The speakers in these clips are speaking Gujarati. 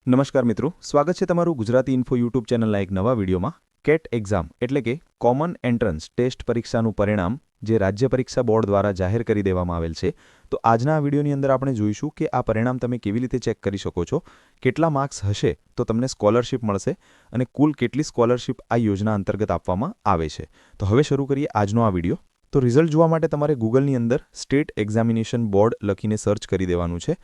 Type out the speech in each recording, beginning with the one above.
નમસ્કાર મિત્રો, સ્વાગત છે તમારું ગુજરાતી ઇન્ફો યુટ્યુબ ચેનલના એક નવા વિડીયોમાં. કેટ એક્ઝામ એટલે કે કોમન એન્ટ્રન્સ ટેસ્ટ પરીક્ષાનું પરિણામ જે રાજ્ય પરીક્ષા બોર્ડ દ્વારા જાહેર કરી દેવામાં આવેલ છે. તો આજના આ વિડીયોની અંદર આપણે જોઈશું કે આ પરિણામ તમે કેવી રીતે ચેક કરી શકો છો, કેટલા માર્ક્સ હશે તો તમને સ્કોલરશિપ મળશે અને કુલ કેટલી સ્કોલરશિપ આ યોજના અંતર્ગત આપવામાં આવે છે. તો હવે શરૂ કરીએ આજનો આ વિડીયો. તો રિઝલ્ટ જોવા માટે તમારે ગૂગલની અંદર સ્ટેટ એક્ઝામિનેશન બોર્ડ લખીને સર્ચ કરી દેવાનું છે.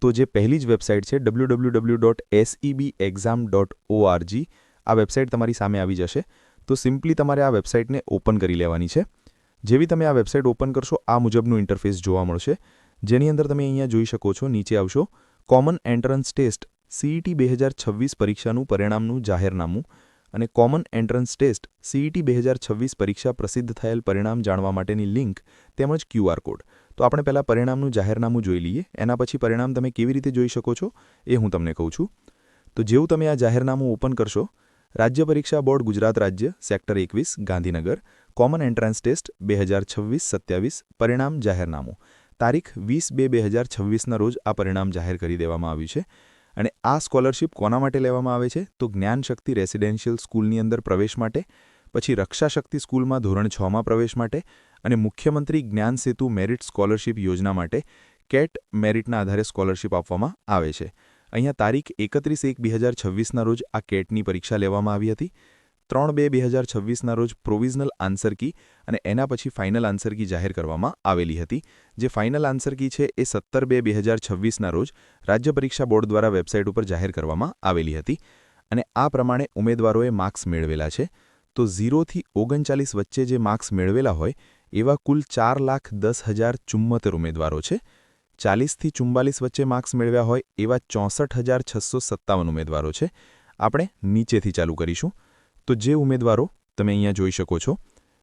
તો જે પહેલી જ વેબસાઇટ છે www.sebexam.org, આ વેબસાઇટ તમારી સામે આવી જશે. તો સિમ્પલી તમારે આ વેબસાઇટને ઓપન કરી લેવાની છે. જેવી તમે આ વેબસાઇટ ઓપન કરશો આ મુજબનું ઇન્ટરફેસ જોવા મળશે, જેની અંદર તમે અહીંયા જોઈ શકો છો. નીચે આવશો, કોમન એન્ટ્રન્સ ટેસ્ટ CET 2026 પરીક્ષાનું પરિણામનું જાહેરનામું અને કોમન એન્ટ્રન્સ ટેસ્ટ CET 2026 પરીક્ષા પ્રસિદ્ધ થયેલ પરિણામ જાણવા માટેની લિંક તેમજ QR કોડ. તો આપણે પહેલાં પરિણામનું જાહેરનામું જોઈ લઈએ, એના પછી પરિણામ તમે કેવી રીતે જોઈ શકો છો એ હું તમને કહું છું. તો જેવું તમે આ જાહેરનામું ઓપન કરશો, રાજ્ય પરીક્ષા બોર્ડ ગુજરાત રાજ્ય sector 21 Gandhinagar common entrance test 2026-27 પરિણામ જાહેરનામું તારીખ 20/2/2026ના રોજ આ પરિણામ જાહેર કરી દેવામાં આવ્યું છે. અને આ સ્કોલરશિપ કોના માટે લેવામાં આવે છે? તો જ્ઞાનશક્તિ રેસિડેન્શિયલ સ્કૂલની અંદર પ્રવેશ માટે, પછી રક્ષાશક્તિ સ્કૂલમાં ધોરણ 6માં પ્રવેશ માટે અને મુખ્યમંત્રી જ્ઞાન સેતુ મેરિટ સ્કોલરશિપ યોજના માટે કેટ મેરિટના આધારે સ્કોલરશિપ આપવામાં આવે છે. અહીંયા તારીખ 31/1/2026ના રોજ આ કેટની પરીક્ષા લેવામાં આવી હતી. 3/2/2026ના રોજ પ્રોવિઝનલ આન્સર કી અને એના પછી ફાઇનલ આન્સર કી જાહેર કરવામાં આવેલી હતી. જે ફાઇનલ આન્સર કી છે એ 17/2/2026ના રોજ રાજ્ય પરીક્ષા બોર્ડ દ્વારા વેબસાઇટ ઉપર જાહેર કરવામાં આવેલી હતી. અને આ પ્રમાણે ઉમેદવારોએ માર્ક્સ મેળવેલા છે. તો 0થી 39 વચ્ચે જે માર્ક્સ મેળવેલા હોય એવા કુલ 4,10,074 ઉમેદવારો છે. 40થી 44 વચ્ચે માર્ક્સ મેળવ્યા હોય એવા 64,657 ઉમેદવારો છે. આપણે નીચેથી ચાલુ કરીશું. તો જે ઉમેદવારો તમે અહીંયા જોઈ શકો છો,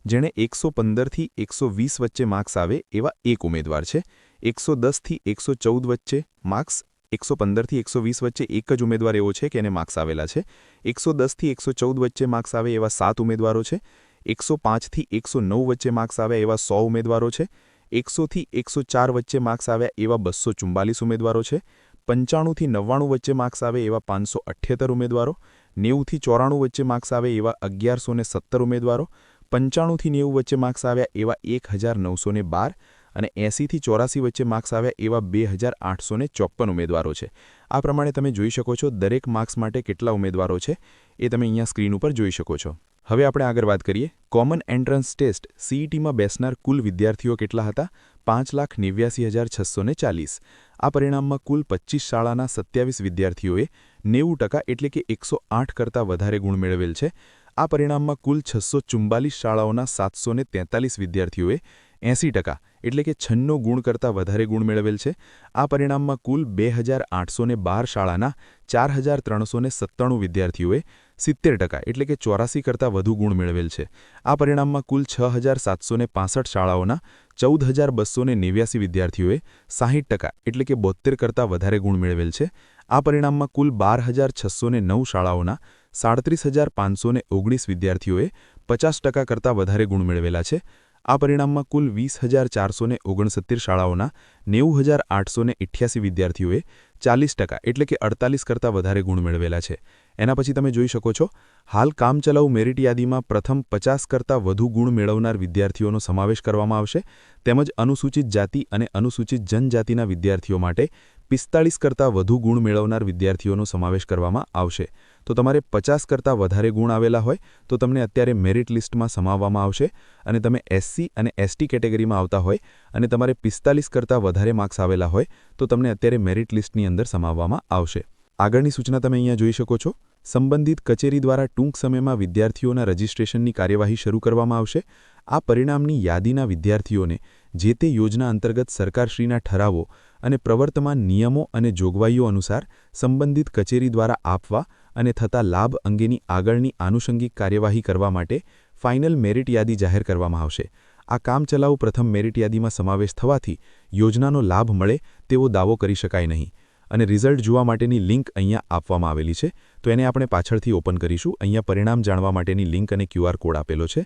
જેણે 115થી 120 વચ્ચે માર્ક્સ આવે એવા એક ઉમેદવાર છે. 110થી 114 વચ્ચે માર્ક્સ, 115થી 120 વચ્ચે એક જ ઉમેદવાર એવો છે કે એને માર્ક્સ આવેલા છે. 110થી 114 વચ્ચે માર્ક્સ આવે એવા 7 ઉમેદવારો છે. 105થી 109 વચ્ચે માર્ક્સ આવ્યા એવા 100 ઉમેદવારો છે. 100થી 104 વચ્ચે માર્ક્સ આવ્યા એવા 244 ઉમેદવારો છે. 95થી 99 વચ્ચે માર્ક્સ આવે એવા 578 ઉમેદવારો, 90થી 94 વચ્ચે માર્ક્સ આવે એવા 1117 ઉમેદવારો, 95થી 90 વચ્ચે માર્ક્સ આવ્યા એવા 1912 અને 80થી 84 વચ્ચે માર્ક્સ આવ્યા એવા 2854 ઉમેદવારો છે. આ પ્રમાણે તમે જોઈ શકો છો દરેક માર્ક્સ માટે કેટલા ઉમેદવારો છે એ તમે અહીંયા સ્ક્રીન ઉપર જોઈ શકો છો. હવે આપણે આગળ વાત કરીએ. કોમન એન્ટ્રન્સ ટેસ્ટ CETમાં બેસનાર કુલ વિદ્યાર્થીઓ કેટલા હતા? 5,89,640. આ પરિણામમાં કુલ 25 શાળાના 27 વિદ્યાર્થીઓએ 90% એટલે કે 108 કરતાં વધારે ગુણ મેળવેલ છે. આ પરિણામમાં કુલ 644 શાળાઓના 743 વિદ્યાર્થીઓએ 80% એટલે કે 96 ગુણ કરતાં વધારે ગુણ મેળવેલ છે. આ પરિણામમાં કુલ 2,812 શાળાના 4,397 વિદ્યાર્થીઓએ 70% એટલે કે 84 કરતાં વધુ ગુણ મેળવેલ છે. આ પરિણામમાં કુલ 6,765 શાળાઓના 14,289 વિદ્યાર્થીઓએ 60% એટલે કે 72 કરતાં વધારે ગુણ મેળવેલ છે. આ પરિણામમાં કુલ 12,609 શાળાઓના 37,519 વિદ્યાર્થીઓએ 50% કરતાં વધારે ગુણ મેળવેલા છે. આ પરિણામમાં કુલ 20,469 શાળાઓના 90,888 વિદ્યાર્થીઓએ 40% એટલે કે 48 કરતાં વધારે ગુણ મેળવેલા છે. એના પછી તમે જોઈ શકો છો, હાલ કામચલાઉ મેરિટ યાદીમાં પ્રથમ 50 કરતાં વધુ ગુણ મેળવનાર વિદ્યાર્થીઓનો સમાવેશ કરવામાં આવશે. તેમજ અનુસૂચિત જાતિ અને અનુસૂચિત જનજાતિના વિદ્યાર્થીઓ માટે 45 કરતાં વધુ ગુણ મેળવનાર વિદ્યાર્થીઓનો સમાવેશ કરવામાં આવશે. તો તમારે 50 કરતાં વધારે ગુણ આવેલા હોય તો તમને અત્યારે મેરિટ લિસ્ટમાં સમાવવામાં આવશે. અને તમે SC અને ST કેટેગરીમાં આવતા હોય અને તમારે 45 કરતાં વધારે માર્ક્સ આવેલા હોય તો તમને અત્યારે મેરિટ લિસ્ટની અંદર સમાવવામાં આવશે. આગળની સૂચના તમે અહીંયા જોઈ શકો છો. સંબંધિત કચેરી દ્વારા ટૂંક સમયમાં વિદ્યાર્થીઓના રજિસ્ટ્રેશનની કાર્યવાહી શરૂ કરવામાં આવશે. આ પરિણામની યાદીના વિદ્યાર્થીઓને જે તે યોજના અંતર્ગત સરકારશ્રીના ઠરાવો અને પ્રવર્તમાન નિયમો અને જોગવાઈઓ અનુસાર સંબંધિત કચેરી દ્વારા આપવા અને થતા લાભ અંગેની આગળની આનુષંગિક કાર્યવાહી કરવા માટે ફાઇનલ મેરિટ યાદી જાહેર કરવામાં આવશે. આ કામચલાઉ પ્રથમ મેરિટ યાદીમાં સમાવેશ થવાથી યોજનાનો લાભ મળે તેવો દાવો કરી શકાય નહીં. અને રિઝલ્ટ જોવા માટેની લિંક અહીંયા આપવામાં આવેલી છે. તો એને આપણે પાછળથી ઓપન કરીશું. અહીંયા પરિણામ જાણવા માટેની લિંક અને QR કોડ આપેલો છે.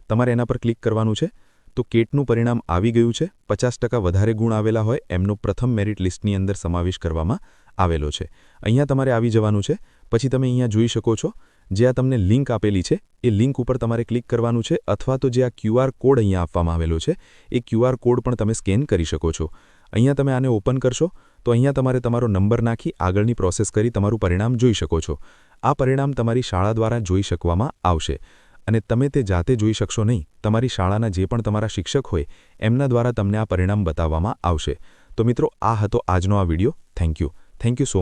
તમારે એના પર ક્લિક કરવાનું છે. તો કેટનું પરિણામ આવી ગયું છે. 50% વધારે ગુણ આવેલા હોય એમનો પ્રથમ મેરિટ લિસ્ટની અંદર સમાવેશ કરવામાં આવેલો છે। અહીંયા તમારે આવી જવાનું છે। પછી તમે અહીંયા જોઈ શકો છો જે આ તમને લિંક આપેલી છે એ લિંક ઉપર તમારે ક્લિક કરવાનું છે અથવા તો જે આ QR કોડ અહીંયા આપવામાં આવેલો છે એ QR કોડ પણ તમે સ્કેન કરી શકો છો। અહીંયા તમે આને ઓપન કરશો તો અહીંયા તમારે તમારો નંબર નાખી આગળની પ્રોસેસ કરી તમારું પરિણામ જોઈ શકો છો। આ પરિણામ તમારી શાળા દ્વારા જોઈ શકવામાં આવશે અને તમે તે જાતે જોઈ શકશો નહીં, તમારી શાળાના જે પણ તમારા શિક્ષક હોય એમના દ્વારા તમને આ પરિણામ બતાવવામાં આવશે। તો મિત્રો, આ હતો આજનો આ વિડિયો। Thank you so